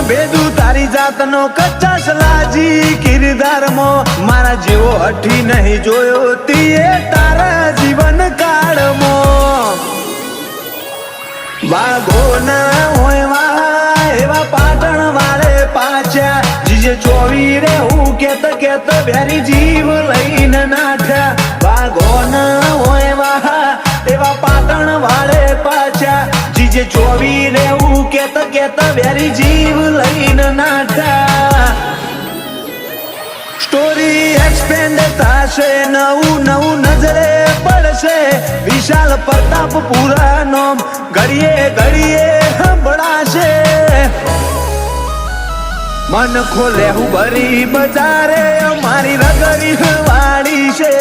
ભેદું તારી જાતનો કચ્ચા સલાજી કિરદારમાં મારા જેવો હઠી નહીં જોયો તીએ તારા જીવન કાળમાં વાઘો ના હોય વા એવા પાટણ વાળે પાછા જીજે ચોવી રે હું કેત ભેરી જીવ લઈને નાઠ્યા વાઘો ના હોય વા એવા પાટણ વાળે પાછા જીજે ચોવી રે હું કેત ભેરી જીવ લઈને નાઠ્યા સ્ટોરી એક્સપેન્ડ થશે નવું નજરે પડશે વિશાલ પ્રતાપ પુરાનો ઘડીએ સંભળાશે મન ખોલે હું ભરી બજારે મારી રગડી વાળી છે